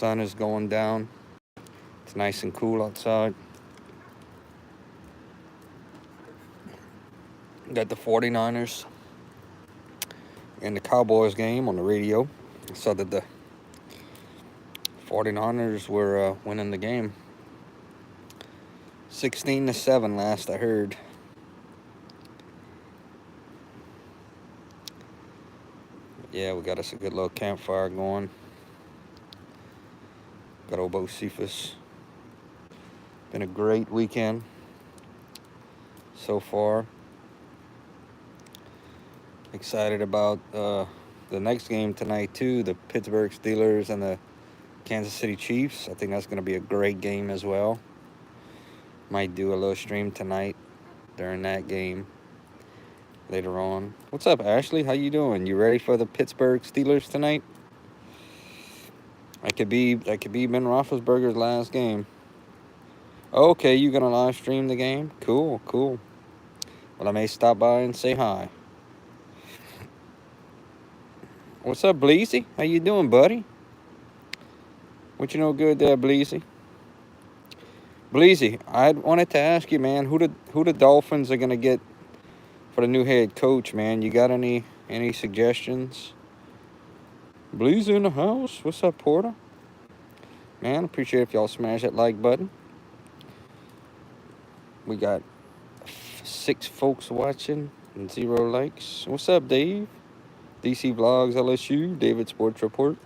sun is going down. It's nice and cool outside. Got the 49ers and the Cowboys game on the radio. I saw that the 49ers were winning the game 16-7 last I heard. Yeah, we got us a good little campfire going. Got old Bo Cephas. Been a great weekend so far. Excited about the next game tonight too, the Pittsburgh Steelers and the Kansas City Chiefs. I think that's going to be a great game as well. Might do a little stream tonight during that game later on. What's up, Ashley? How you doing? You ready for the Pittsburgh Steelers tonight? That could be Ben Roethlisberger's last game. Okay, you gonna live stream the game? Cool. Well, I may stop by and say hi. What's up, Bleezy? How you doing, buddy? What you know good there, Bleezy? Bleezy, I wanted to ask you, man, who the Dolphins are gonna get for the new head coach, man? You got any suggestions? Bleezy in the house. What's up, Porter? Man, appreciate if y'all smash that like button. We got 6 folks watching and 0 likes. What's up, Dave? DC Vlogs LSU, David Sports Report.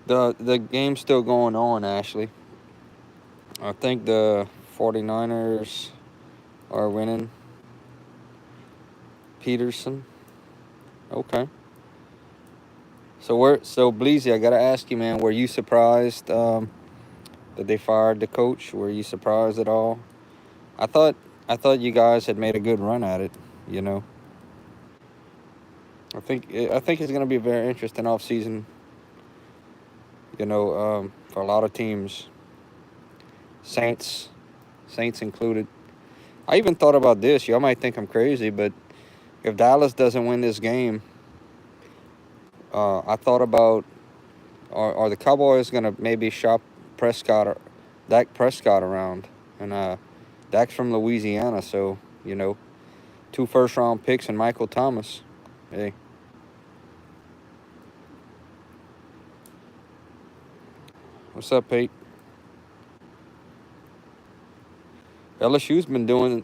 The game's still going on, Ashley. I think the 49ers are winning. Peterson. Okay. So Bleezy, I gotta ask you, man, were you surprised that they fired the coach? Were you surprised at all? I thought you guys had made a good run at it, you know. I think it's going to be a very interesting offseason, you know, for a lot of teams, Saints included. I even thought about this. Y'all might think I'm crazy, but if Dallas doesn't win this game, I thought about, are the Cowboys going to maybe shop Dak Prescott around? And Dak's from Louisiana, so, you know, 2 first-round picks and Michael Thomas. Hey. What's up, Pete? LSU's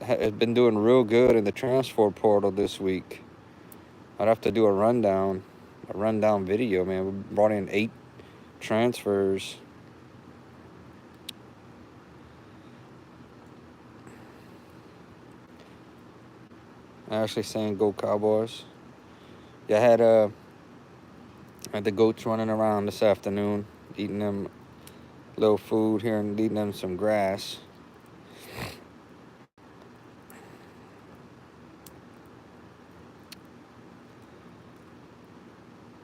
has been doing real good in the transfer portal this week. I'd have to do a rundown video, man. We brought in 8 transfers. Actually saying go Cowboys. Yeah, I had the goats running around this afternoon, eating them a little food here and eating them some grass.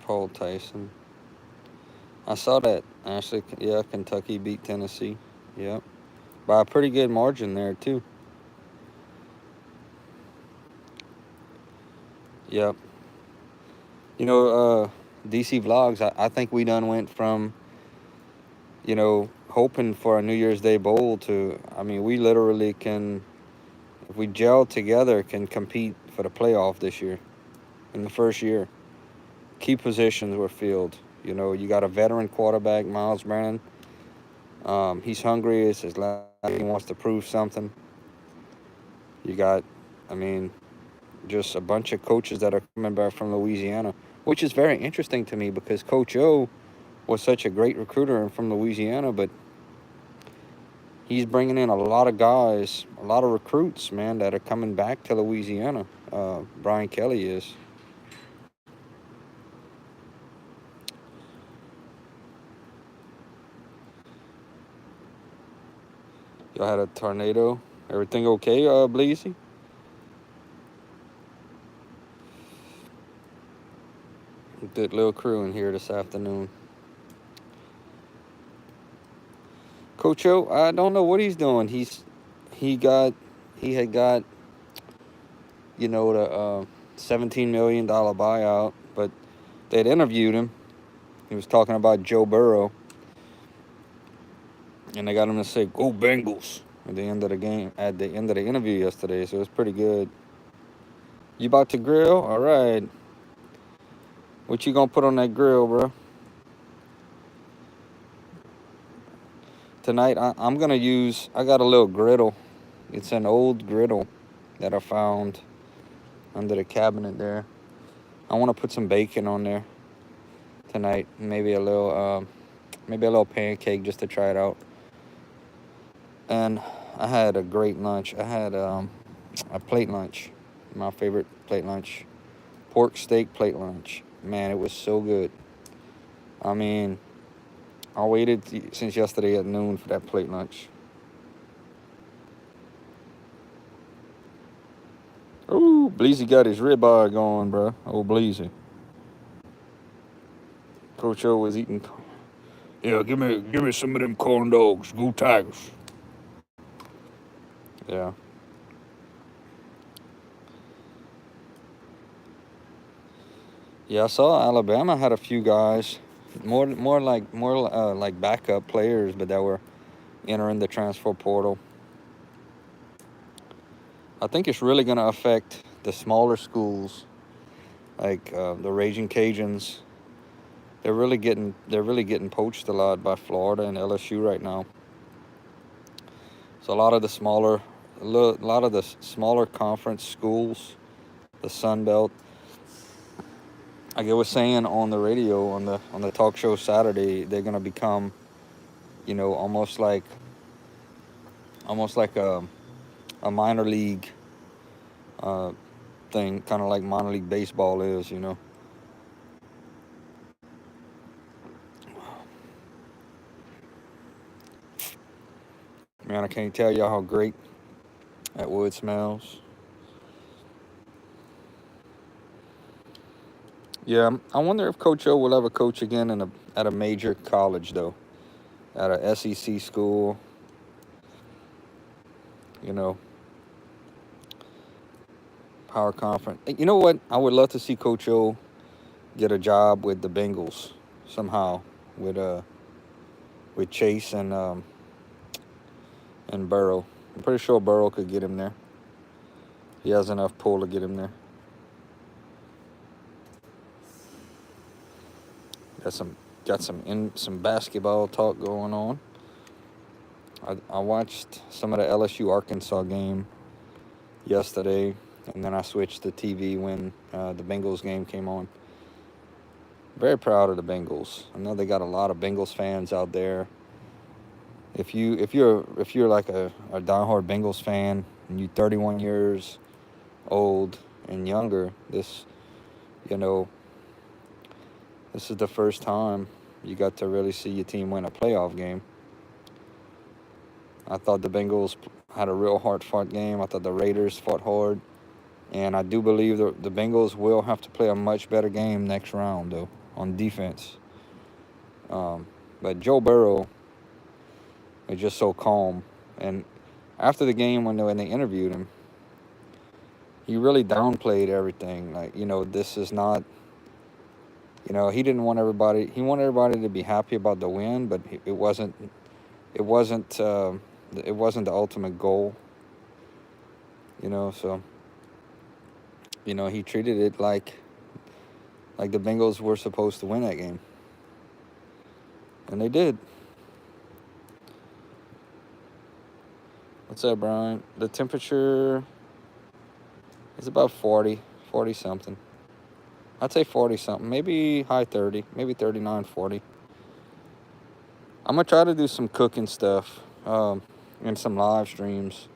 Paul Tyson. I saw that. Actually, yeah, Kentucky beat Tennessee. Yep. By a pretty good margin there, too. Yep. You know, DC Vlogs, I think we done went from, you know, hoping for a New Year's Day bowl to, I mean, we literally can, if we gel together, can compete for the playoff this year, in the first year. Key positions were filled. You know, you got a veteran quarterback, Miles Brennan. He's hungry. It's his last. He wants to prove something. You got, I mean, just a bunch of coaches that are coming back from Louisiana, which is very interesting to me because Coach O was such a great recruiter and from Louisiana, but he's bringing in a lot of guys, a lot of recruits, man, that are coming back to Louisiana. Brian Kelly is. Y'all had a tornado. Everything okay, Bleezy? Good little crew in here this afternoon. Coach O, I don't know what he's doing. He had got, you know, the $17 million buyout, but they'd interviewed him, He was talking about Joe Burrow, and they got him to say "Go Bengals" at the end of the game, at the end of the interview yesterday. So it was pretty good. You about to grill? All right. What you gonna put on that grill, bro? Tonight I'm gonna use. I got a little griddle. It's an old griddle that I found under the cabinet there. I want to put some bacon on there tonight. Maybe a little pancake just to try it out. And I had a great lunch. I had a plate lunch, my favorite plate lunch, pork steak plate lunch. Man, it was so good. I mean, I waited since yesterday at noon for that plate lunch. Ooh, Bleezy got his ribeye going, bro. Oh, Bleezy. Coach O was eating. Yeah, give me some of them corn dogs. Go Tigers. Yeah. Yeah, I saw Alabama had a few guys, more like backup players, but that were entering the transfer portal. I think it's really going to affect the smaller schools, like the Raging Cajuns. They're really getting poached a lot by Florida and LSU right now. So a lot of the smaller conference schools, the Sun Belt. Like I was saying on the radio on the talk show Saturday, they're gonna become, almost like a minor league thing, kind of like minor league baseball is, Man, I can't tell y'all how great that wood smells. Yeah, I wonder if Coach O will ever coach again at a major college though, at a SEC school. You know, power conference. You know what? I would love to see Coach O get a job with the Bengals somehow, with Chase and Burrow. I'm pretty sure Burrow could get him there. He has enough pull to get him there. Got some basketball talk going on. I watched some of the LSU Arkansas game yesterday, and then I switched to TV when the Bengals game came on. Very proud of the Bengals. I know they got a lot of Bengals fans out there. If you're like a diehard Bengals fan and you're 31 years old and younger, this is the first time you got to really see your team win a playoff game. I thought the Bengals had a real hard-fought game. I thought the Raiders fought hard. And I do believe the Bengals will have to play a much better game next round, though, on defense. But Joe Burrow is just so calm. And after the game, when they interviewed him, he really downplayed everything. Like, this is not, he didn't want everybody. He wanted everybody to be happy about the win, but it wasn't the ultimate goal. So he treated it like the Bengals were supposed to win that game, and they did. What's up, Brian? The temperature is about 40 something. I'd say 40 something, maybe high 30, maybe 39, 40. I'm gonna try to do some cooking stuff and some live streams.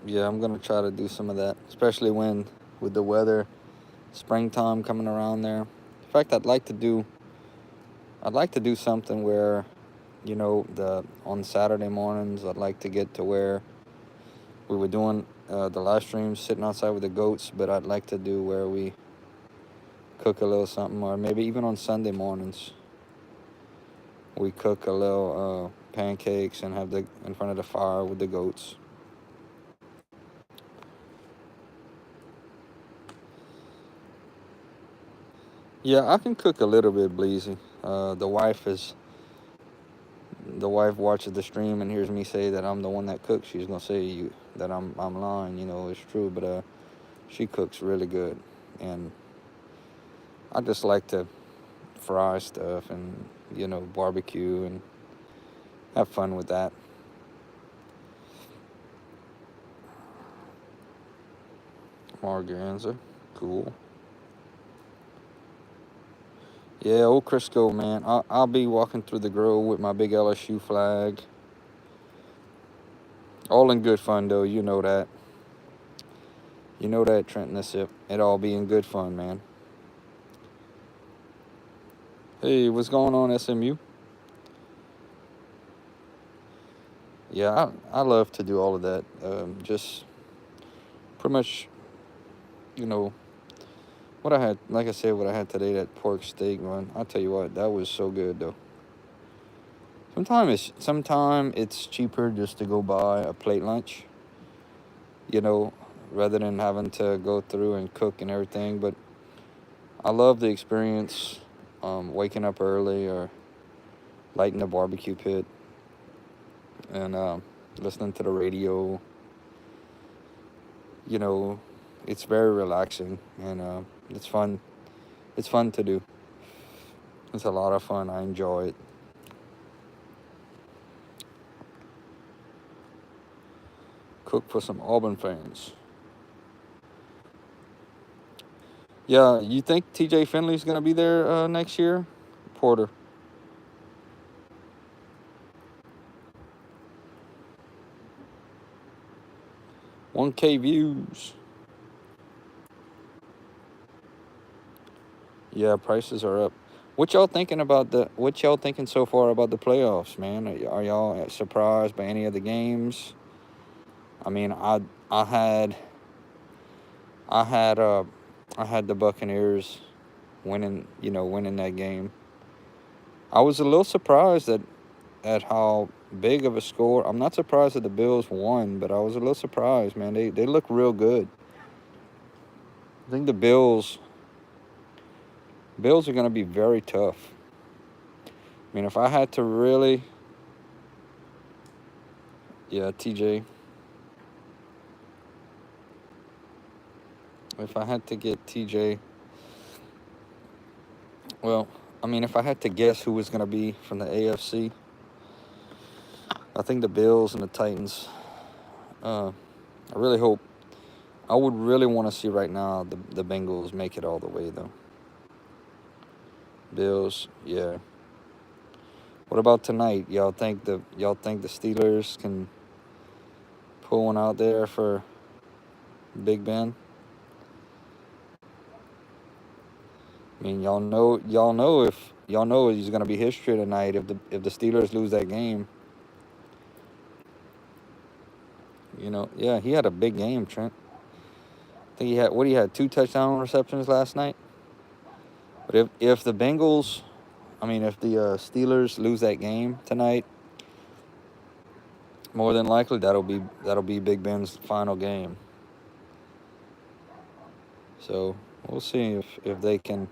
Yeah, I'm gonna try to do some of that, especially with the weather, springtime coming around there. In fact, I'd like to do something where, on Saturday mornings, I'd like to get to where we were doing the live streams sitting outside with the goats, but I'd like to do where we cook a little something, or maybe even on Sunday mornings. We cook a little pancakes and have the in front of the fire with the goats. Yeah, I can cook a little bit, Bleezy. The wife watches the stream and hears me say that I'm the one that cooks. She's gonna say you that I'm lying. It's true, but she cooks really good, and I just like to fry stuff and barbecue and have fun with that. Marganza, cool. Yeah, old Crisco, man. I'll be walking through the grove with my big LSU flag. All in good fun, though. You know that. You know that, Trenton. That's it. It all be in good fun, man. Hey, what's going on, SMU? Yeah, I love to do all of that. Just pretty much, you know, what I had, like I said, what I had today, that pork steak, man. I'll tell you what, that was so good, though. Sometimes it's cheaper just to go buy a plate lunch, you know, rather than having to go through and cook and everything. But I love the experience, waking up early or lighting the barbecue pit and listening to the radio. You know, it's very relaxing and it's fun. It's fun to do. It's a lot of fun. I enjoy it. Cook for some Auburn fans. Yeah, you think TJ Finley's going to be there next year? Porter. 1K views. Yeah, prices are up. What y'all thinking so far about the playoffs, man? Are y'all surprised by any of the games? I mean, I had I had uh I had the Buccaneers winning that game. I was a little surprised at how big of a score. I'm not surprised that the Bills won, but I was a little surprised, man. They look real good. I think the Bills are going to be very tough. I mean, if I had to really, yeah, TJ. If I had to get TJ, well, I mean, if I had to guess who was going to be from the AFC, I think the Bills and the Titans. I really hope. I would really want to see right now the Bengals make it all the way, though. Bills, yeah. What about tonight? Y'all think the Steelers can pull one out there for Big Ben? I mean, y'all know he's gonna be history tonight if the Steelers lose that game. Yeah, he had a big game, Trent. I think he had 2 touchdown receptions last night. But if the Bengals, I mean, if the Steelers lose that game tonight, more than likely that'll be Big Ben's final game. So we'll see if they can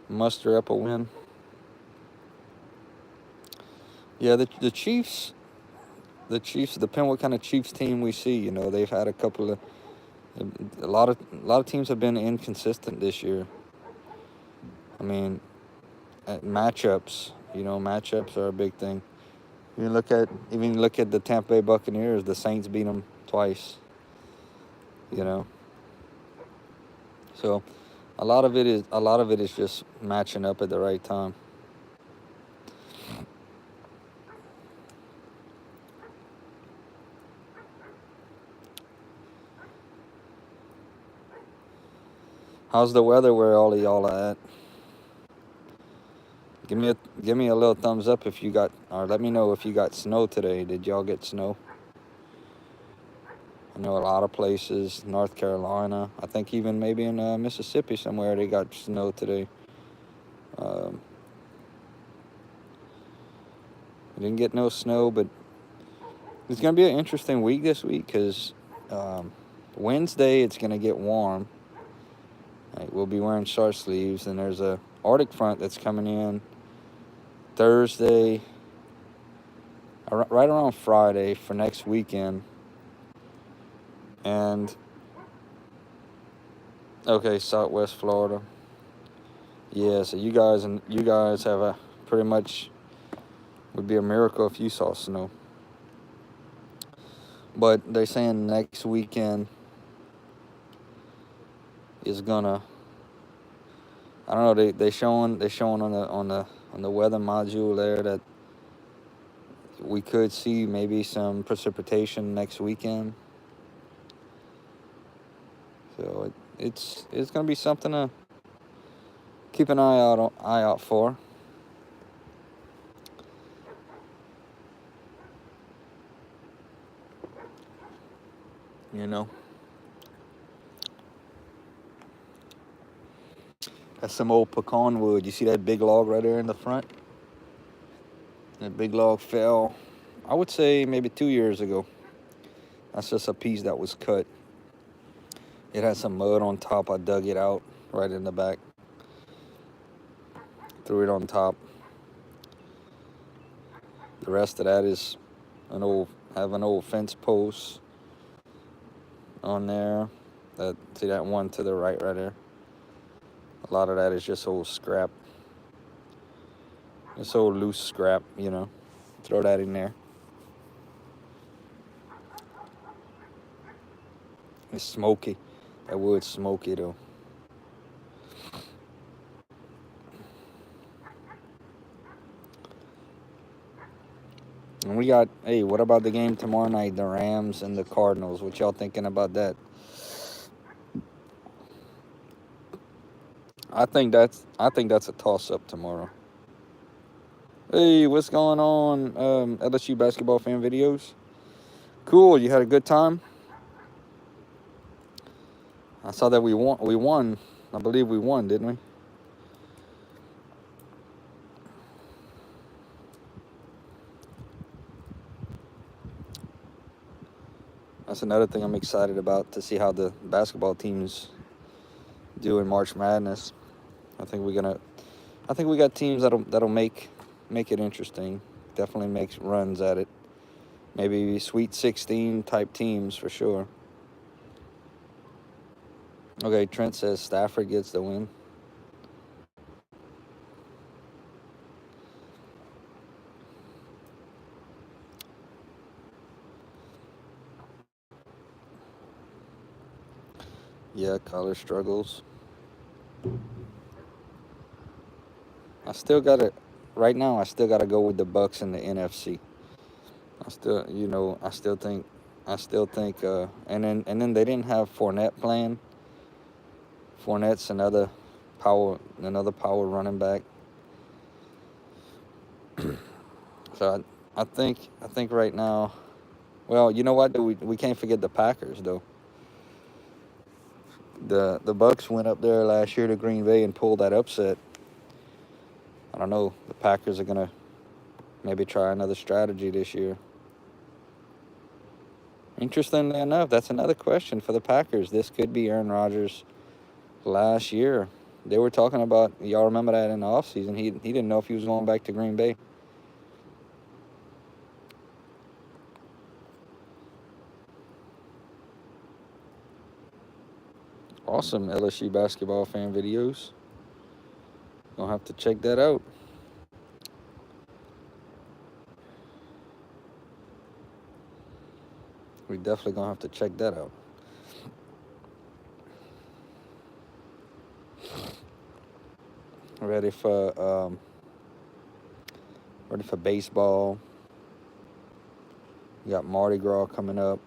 muster up a win. Yeah, the Chiefs. The Chiefs depend what kind of Chiefs team we see. They've had a lot of teams have been inconsistent this year. I mean, matchups. Matchups are a big thing. Even look at the Tampa Bay Buccaneers. The Saints beat them twice. You know, so a lot of it is just matching up at the right time. How's the weather where all of y'all are at? Give me a little thumbs up if you got, or let me know if you got snow today. Did y'all get snow? I know a lot of places, North Carolina. I think even maybe in Mississippi somewhere they got snow today. Um, We didn't get no snow, but it's going to be an interesting week this week because Wednesday it's going to get warm. Like, we'll be wearing short sleeves, and there's a Arctic front that's coming in Thursday, right around Friday for next weekend. And okay, Southwest Florida. Yeah, so you guys have a pretty much would be a miracle if you saw snow. But they're saying next weekend is gonna. I don't know. They showing on the weather module there that we could see maybe some precipitation next weekend. So it's gonna be something to keep an eye out for. You know. That's some old pecan wood. You see that big log right there in the front? That big log fell, I would say maybe 2 years ago. That's just a piece that was cut. It had some mud on top. I dug it out right in the back. Threw it on top. The rest of that is an old fence post on there. See that one to the right there? A lot of that is just old scrap. It's old loose scrap, you know. Throw that in there. It's smoky. That wood's smoky though. And we got, hey, what about the game tomorrow night, the Rams and the Cardinals? What y'all thinking about that? I think that's a toss-up tomorrow. Hey, what's going on, LSU basketball fan videos? Cool, you had a good time? I saw that we won. I believe we won, didn't we? That's another thing I'm excited about, to see how the basketball teams do in March Madness. I think we got teams that'll make it interesting. Definitely makes runs at it. Maybe Sweet 16 type teams for sure. Okay, Trent says Stafford gets the win. Yeah, college struggles. Right now I still gotta go with the Bucks in the NFC. I still think, and then they didn't have Fournette playing. Fournette's another power running back. So I think right now, well, you know what? We can't forget the Packers though. The Bucks went up there last year to Green Bay and pulled that upset. I don't know. The Packers are gonna maybe try another strategy this year. Interestingly enough, that's another question for the Packers. This could be Aaron Rodgers' last year. They were talking about, y'all remember that in the offseason, he didn't know if he was going back to Green Bay. Awesome LSU basketball fan videos. Gonna have to check that out. We definitely gonna have to check that out. Ready for baseball. We got Mardi Gras coming up.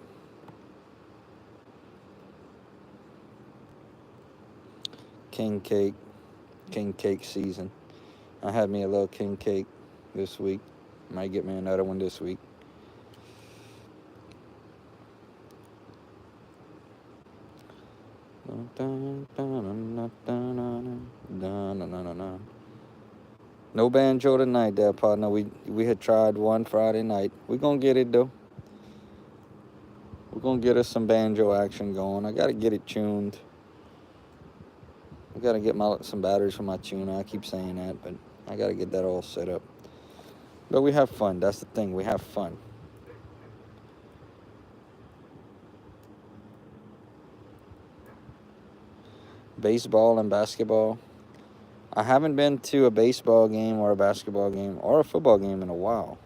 King cake season. I had me a little king cake this week. Might get me another one this week. No banjo tonight, there, partner. We had tried one Friday night. We're gonna get it though. We're gonna get us some banjo action going. I gotta get it tuned. I gotta get some batteries for my tuner. I keep saying that, but I gotta get that all set up. But we have fun. That's the thing. We have fun. Baseball and basketball. I haven't been to a baseball game or a basketball game or a football game in a while.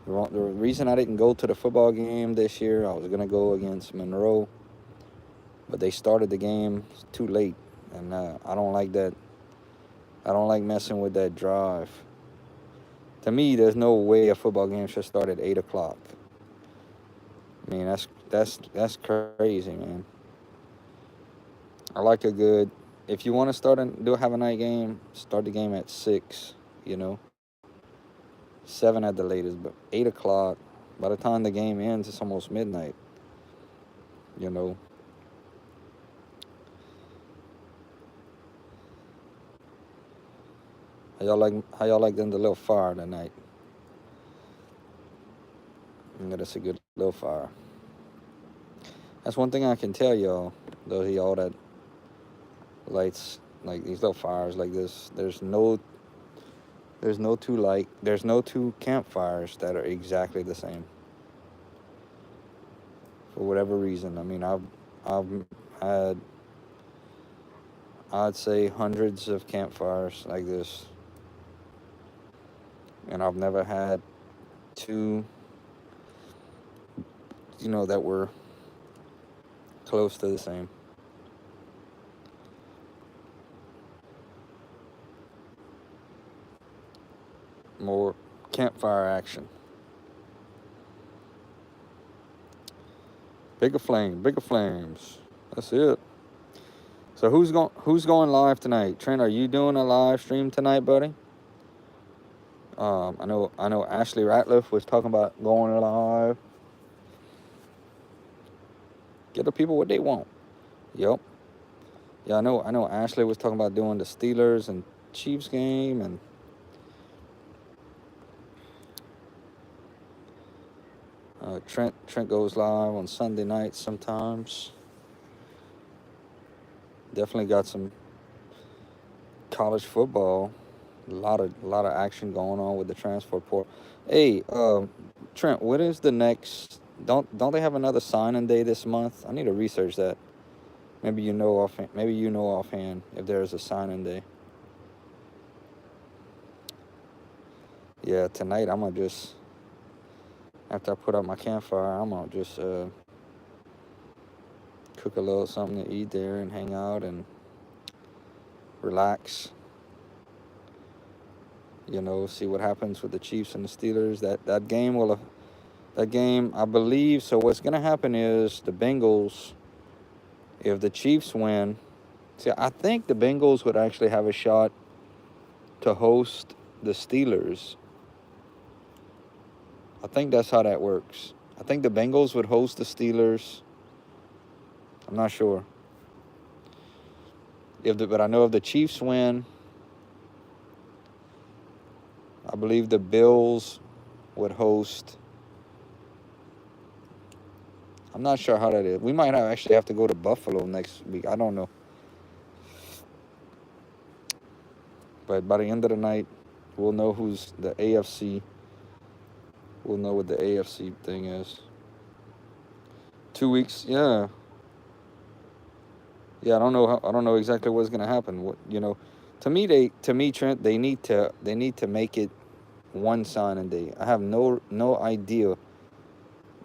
The reason I didn't go to the football game this year, I was going to go against Monroe, but they started the game too late, and I don't like that. I don't like messing with that drive. To me, there's no way a football game should start at 8 o'clock. I mean, that's crazy, man. I like a good. If you want to have a night game, start the game at 6. 7 at the latest, but 8 o'clock. By the time the game ends, it's almost midnight. You know. How y'all like them the little fire tonight? Yeah, that's a good little fire. That's one thing I can tell y'all. Those of y'all that lights like these little fires like this. There's no two campfires that are exactly the same. For whatever reason. I mean, I've had, I'd say, hundreds of campfires like this, and I've never had two, that were close to the same. More campfire action. Bigger flames. That's it. So who's going live tonight? Trent, are you doing a live stream tonight, buddy? I know Ashley Ratliff was talking about going live. Give the people what they want. Yep. Yeah, I know Ashley was talking about doing the Steelers and Chiefs game, and Trent goes live on Sunday nights sometimes. Definitely got some college football. A lot of action going on with the transfer portal. Hey, Trent, what is the next? Don't they have another signing day this month? I need to research that. Maybe you know offhand if there's a signing day. Yeah, tonight I'm gonna just, after I put up my campfire, I'm gonna just cook a little something to eat there and hang out and relax. See what happens with the Chiefs and the Steelers. That game, I believe. So what's gonna happen is the Bengals, if the Chiefs win, see, I think the Bengals would actually have a shot to host the Steelers. I think that's how that works. I think the Bengals would host the Steelers. I'm not sure. But I know if the Chiefs win, I believe the Bills would host. I'm not sure how that is. We might actually have to go to Buffalo next week. I don't know. But by the end of the night, we'll know who's the AFC. We'll know what the AFC thing is. 2 weeks, yeah. Yeah, I don't know exactly what's gonna happen. To me, Trent, they need to make it one signing day. I have no idea.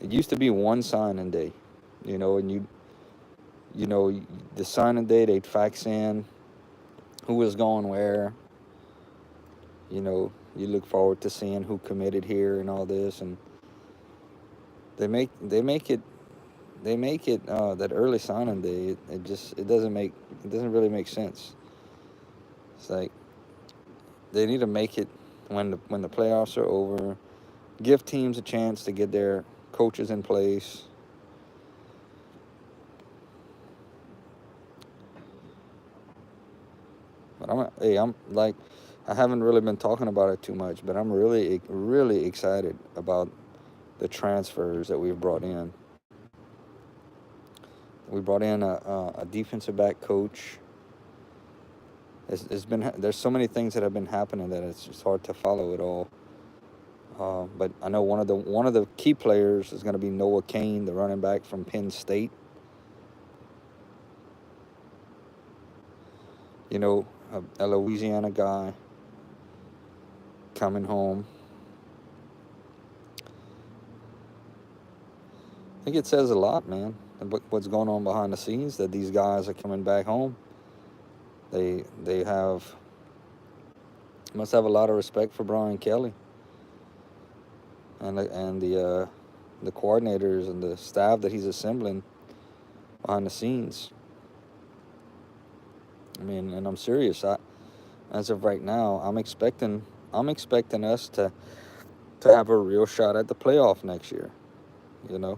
It used to be one signing day, and the signing day they'd fax in who was going where. You look forward to seeing who committed here and all this, and they make it that early signing day. It doesn't really make sense. It's like they need to make it when the playoffs are over. Give teams a chance to get their coaches in place. But I'm like, I haven't really been talking about it too much, but I'm really, really excited about the transfers that we've brought in. We brought in a defensive back coach. It's been there's so many things that have been happening that it's just hard to follow it all. But I know one of the key players is going to be Noah Kane, the running back from Penn State. You know, a Louisiana guy coming home. I think it says a lot, man. What's going on behind the scenes, that these guys are coming back home. They have must have a lot of respect for Brian Kelly and the coordinators and the staff that he's assembling behind the scenes. I mean, and I'm serious. As of right now, I'm expecting us to have a real shot at the playoff next year. You know,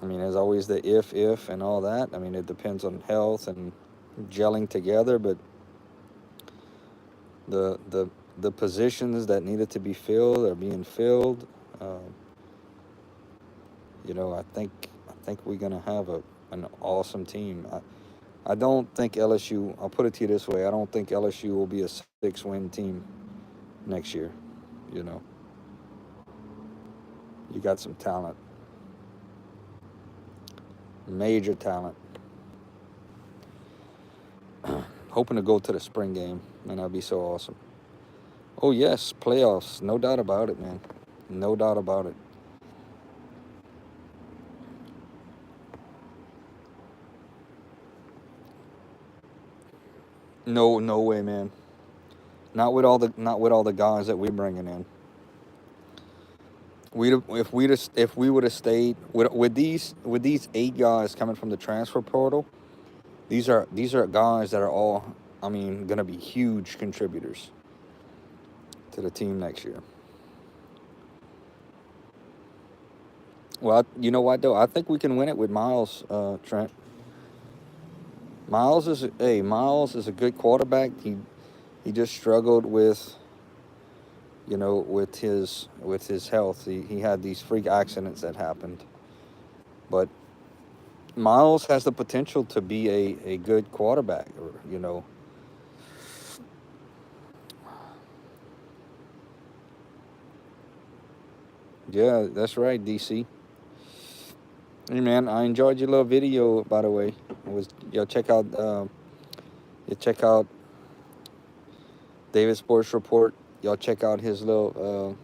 I mean, there's always the if and all that. I mean, it depends on health and gelling together, but the the the positions that needed to be filled are being filled. Um, I think we're gonna have an awesome team. I don't think LSU. I'll put it to you this way: I don't think LSU will be a 6-win team next year. You know, you got some talent, major talent. Hoping to go to the spring game, man. That'd be so awesome. Oh yes, playoffs, no doubt about it, man. No doubt about it. No, no way, man. Not with all the guys that we're bringing in. If we would have stayed with these 8 guys coming from the transfer portal. These are guys that are all, I mean, gonna be huge contributors to the team next year. Well, you know what though? I think we can win it with Miles, Trent. Miles is a good quarterback. He just struggled with his health. He had these freak accidents that happened, but Miles has the potential to be a good quarterback. Or yeah, that's right, DC. Hey man, I enjoyed your little video. By the way, it was you check out David Sports Report. Y'all check out his little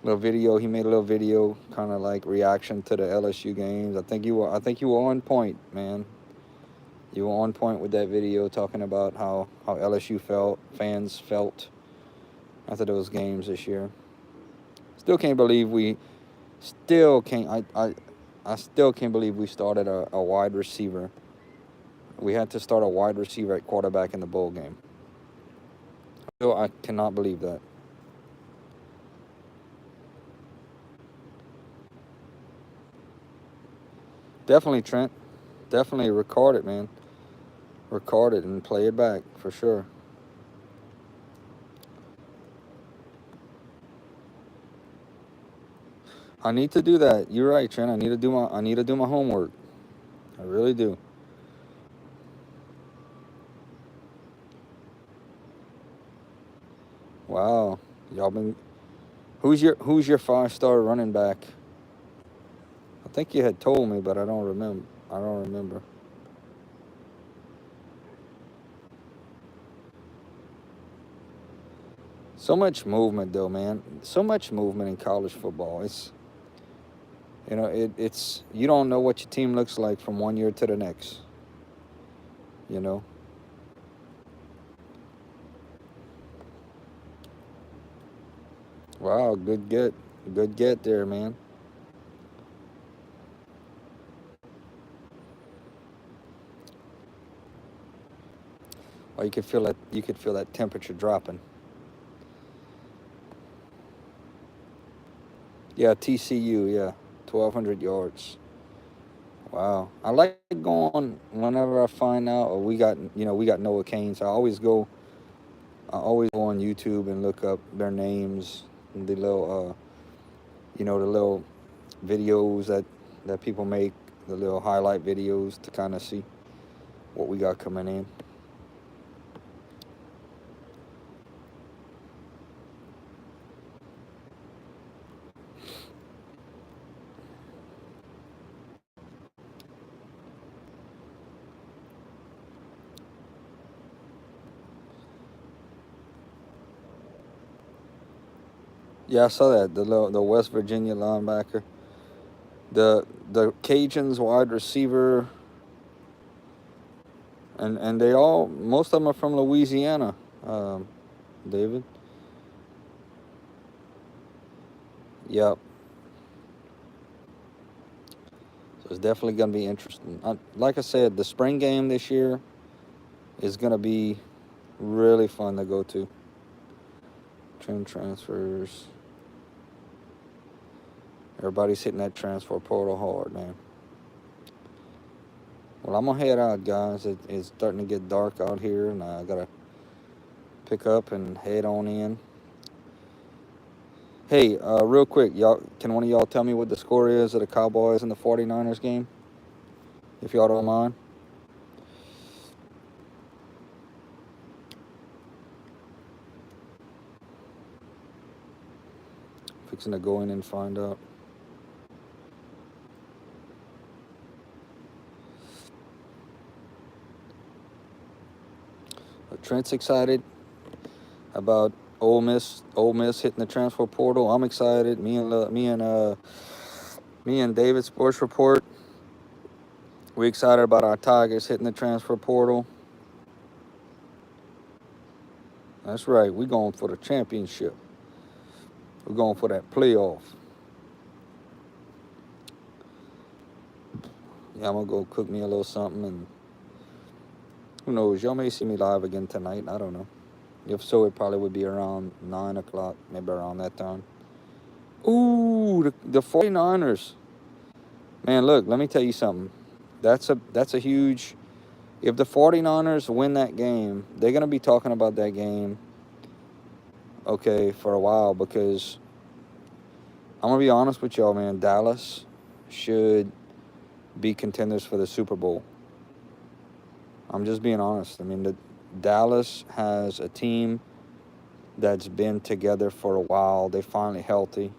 video. He made a little video, kind of like reaction to the LSU games. I think you were on point, man. You were on point with that video, talking about how LSU fans felt after those games this year. Still can't believe we still can't I still can't believe we started a wide receiver. We had to start a wide receiver at quarterback in the bowl game. Still, I cannot believe that. Definitely, Trent. Definitely record it, man. Record it and play it back for sure. I need to do that. You're right, Trent. I need to do my homework. I really do. Wow. Y'all been who's your 5-star running back? I think you had told me, but I don't remember. I don't remember. So much movement though, man. So much movement in college football. It's you don't know what your team looks like from one year to the next. You know. Wow, good get there, man. Or you could feel that temperature dropping. Yeah, TCU, yeah. 1,200 yards. Wow. I like going whenever I find out, or we got Noah Kane, so I always go I always go on YouTube and look up their names, the little, the little videos that people make, the little highlight videos to kind of see what we got coming in. Yeah, I saw that the West Virginia linebacker, the Cajuns wide receiver, and they all most of them are from Louisiana, um, David. Yep. So it's definitely gonna be interesting. Like I said, the spring game this year is gonna be really fun to go to. Trim transfers. Everybody's hitting that transfer portal hard, man. Well, I'm gonna head out, guys. It's starting to get dark out here, and I gotta pick up and head on in. Hey, real quick, y'all, can one of y'all tell me what the score is of the Cowboys and the 49ers game, if y'all don't mind? Fixing to go in and find out. Trent's excited about Ole Miss hitting the transfer portal. I'm excited. Me and David Sports Report. We excited about our Tigers hitting the transfer portal. That's right. We're going for the championship. We're going for that playoff. Yeah, I'm gonna go cook me a little something, and who knows? Y'all may see me live again tonight. I don't know. If so, it probably would be around 9 o'clock, maybe around that time. Ooh, the 49ers. Man, look, let me tell you something. That's a huge. If the 49ers win that game, they're going to be talking about that game, okay, for a while, because I'm going to be honest with y'all, man. Dallas should be contenders for the Super Bowl. I'm just being honest. I mean, Dallas has a team that's been together for a while. They're finally healthy.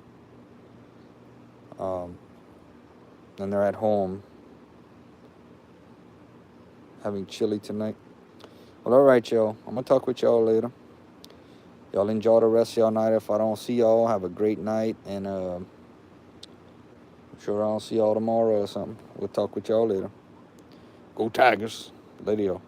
And they're at home having chili tonight. Well, all right, y'all. I'm going to talk with y'all later. Y'all enjoy the rest of y'all night. If I don't see y'all, have a great night. And I'm sure I'll see y'all tomorrow or something. We'll talk with y'all later. Go Tigers. Later, y'all.